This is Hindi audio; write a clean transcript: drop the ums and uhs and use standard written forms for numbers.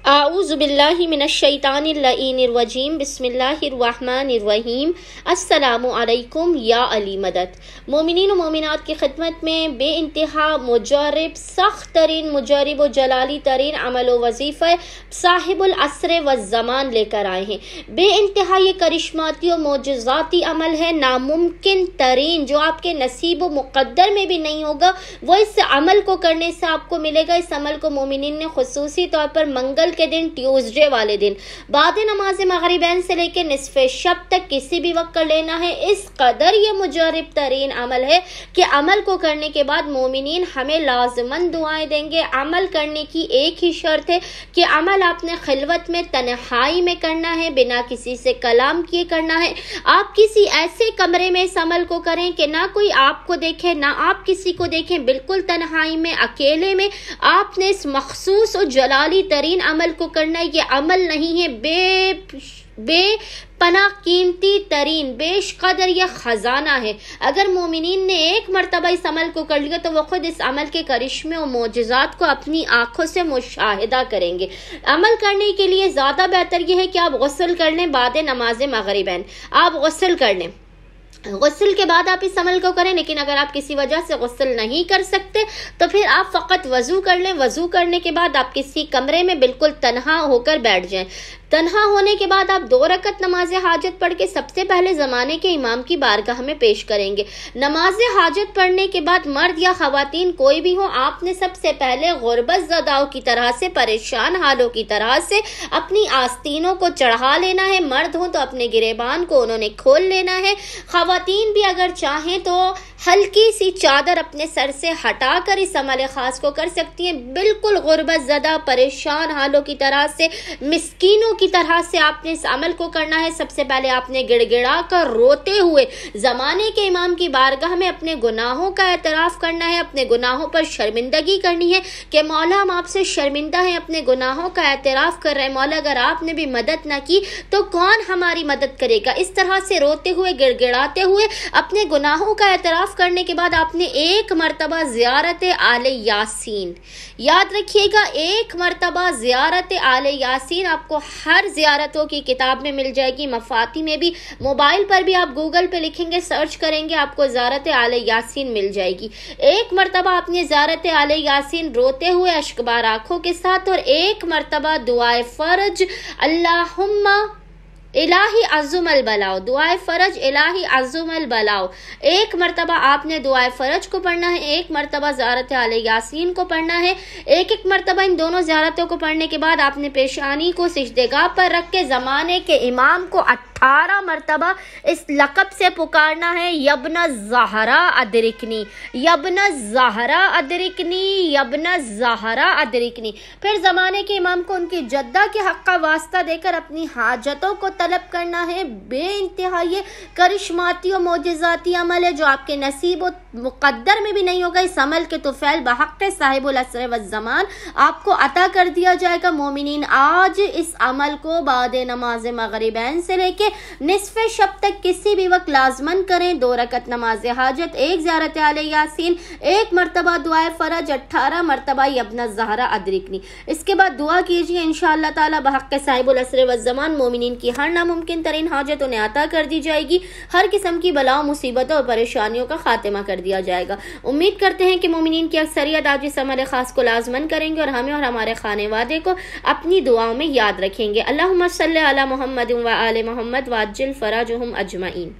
आऊज़ु बिल्लाहि मिनश्शैतानिर्रजीम बिस्मिल्लाहिर्रहमानिर्रहीम। अस्सलामु अलैकुम या अली मदद। मोमिनीन व मोमिनात की खिदमत में बे इंतहा मुजरब सख्त तरीन मुजरब व जलाली तरीन अमल व वजीफ़ा साहिबुल असर व ज़मान लेकर आए हैं। बे इंतहा ये करिश्माती और मोजज़ाती अमल है, नामुमकिन तरीन, जो आपके नसीब व मुक़द्दर में भी नहीं होगा, वो इस अमल को करने से आपको मिलेगा। इस अमल को मोमिनीन ने खुसूसी तौर पर मंगल के दिन, ट्यूसडे वाले दिन, बाद नमाज मगरिबैन से लेकर निसफ़े शब तक किसी भी वक्त कर लेना है। इस कदर ये मुजरब तरीन अमल है कि अमल को करने के बाद मोमिनीन हमें लाज़िमन दुआएं देंगे। अमल करने की एक ही शर्त है कि अमल आपने खिलवत में, तन्हाई में करना है, बिना किसी से कलाम किए करना है। आप किसी ऐसे कमरे में इस अमल को करें कि ना कोई आपको देखे, ना आप किसी को देखें, बिल्कुल तन्हाई में, अकेले में आपने इस मखसूस और जलाली तरीन अमल को करना है। ये अमल नहीं है बेपना कीमती तरीन, बेशकदर यह खजाना है। अगर मोमिनीन ने एक मरतबा इस अमल को कर लिया तो वो खुद इस अमल के करिश्मे और मोजज़ात को अपनी आंखों से मुशाहिदा करेंगे। अमल करने के लिए ज़्यादा बेहतर यह है कि आप गुस्ल कर लें बाद नमाज मगरिबैन। आप गुस्ल कर लें, गुस्ल के बाद आप इस अमल को करें। लेकिन अगर आप किसी वजह से गुस्ल नहीं कर सकते तो फिर आप फ़कत वज़ू कर लें। वज़ू करने के बाद आप किसी कमरे में बिल्कुल तन्हा होकर बैठ जाएं। तन्हा होने के बाद आप 2 रकत नमाज हाजत पढ़ के सबसे पहले ज़माने के इमाम की बारगाह में पेश करेंगे। नमाज हाजत पढ़ने के बाद मर्द या ख़वातीन कोई भी हो, आपने सबसे पहले गुरबत ज़दाओं की तरह से, परेशान हालों की तरह से अपनी आस्तीनों को चढ़ा लेना है। मर्द हो तो अपने गिरेबान को उन्होंने खोल लेना है। ख़वातीन भी अगर चाहें तो हल्की सी चादर अपने सर से हटाकर इस अमल ख़ास को कर सकती हैं। बिल्कुल गुरबत ज़दा, परेशान हालों की तरह से, मिस्कीनों की तरह से आपने इस अमल को करना है। सबसे पहले आपने गिड़गिड़ा कर रोते हुए ज़माने के इमाम की बारगाह में अपने गुनाहों का एतराफ़ करना है, अपने गुनाहों पर शर्मिंदगी करनी है कि मौला हम आपसे शर्मिंदा हैं, अपने गुनाहों का एतराफ़ कर रहे हैं। मौला अगर आपने भी मदद ना की तो कौन हमारी मदद करेगा। इस तरह से रोते हुए, गिड़गिड़ाते हुए अपने गुनाहों का एतराफ़ करने के बाद आपने एक मरतबा ज़ियारत आले यासीन, याद रखिएगा, एक मरतबा ज़ियारत आले यासीन आपको हर ज़ियारतों की किताब में मिल जाएगी। मफाती में भी, मोबाइल पर भी आप गूगल पे लिखेंगे, सर्च करेंगे, आपको ज़ियारत आले यासीन मिल जाएगी। एक मरतबा आपने ज़ियारत आले यासीन रोते हुए अश्कबार आँखों के साथ, और एक मरतबा दुआए फ़र्ज अल्लाहुम्मा इलाही अज़ुमल बलाओ, दुआए फ़रज इलाही अज़ुमल बलाओ, एक मरतबा आपने दुआए फ़रज को पढ़ना है, एक मरतबा ज़ियारत आले यासीन को पढ़ना है। एक एक मरतबा इन दोनों ज़ियारतों को पढ़ने के बाद आपने पेशानी को सिजदेगाह पर रख के ज़माने के इमाम को 18 मरतबा इस लक़ब से पुकारना है, यब्न ज़हरा अदरिकनी, यब्न ज़हरा अदरिकनी, यब्न ज़हरा अदरिकनी। फिर ज़माने के इमाम को उनकी जद्दा के हक़ का वास्ता देकर अपनी हाजतों को तलब करना है। बेइंतहा ये करिश्माती और मोजज़ाती अमल है जो आपके नसीब और मुक़द्दर में भी नहीं होगा। इस अमल के तुफ़ैल बहक़ साहिबुल असर व ज़मान आपको अता कर दिया जाएगा। मोमिनीन आज इस अमल को बाद नमाज मगरिबैन से लेके निसफ़े शब तक किसी भी वक्त लाज़मन करें। 2 रकत नमाज हाजत, एक ज़ियारत आले यासीन, एक मरतबा दुआए फ़रज, 18 मरतबा यब्न ज़हरा अदरिकनी। इसके बाद दुआ कीजिए, इंशाअल्लाह ताला बहक़ साहिबुल असर व ज़मान मोमिनीन की हर नामुमकिन तरीन हाजत उन्हें अता कर दी जाएगी। हर किस्म की बलाओं, मुसीबतों और परेशानियों का खात्मा कर दिया जाएगा। उम्मीद करते हैं कि मोमिनीन की अक्सरियत आज इस अमल ख़ास को लाज़मन करेंगे और हमें और हमारे खानेवादे को अपनी दुआओं में याद रखेंगे। अल्लाहुम्मा सल्ली अला मुहम्मद व आले मुहम्मद वाज्जिल फ़राजहुम अजमईन।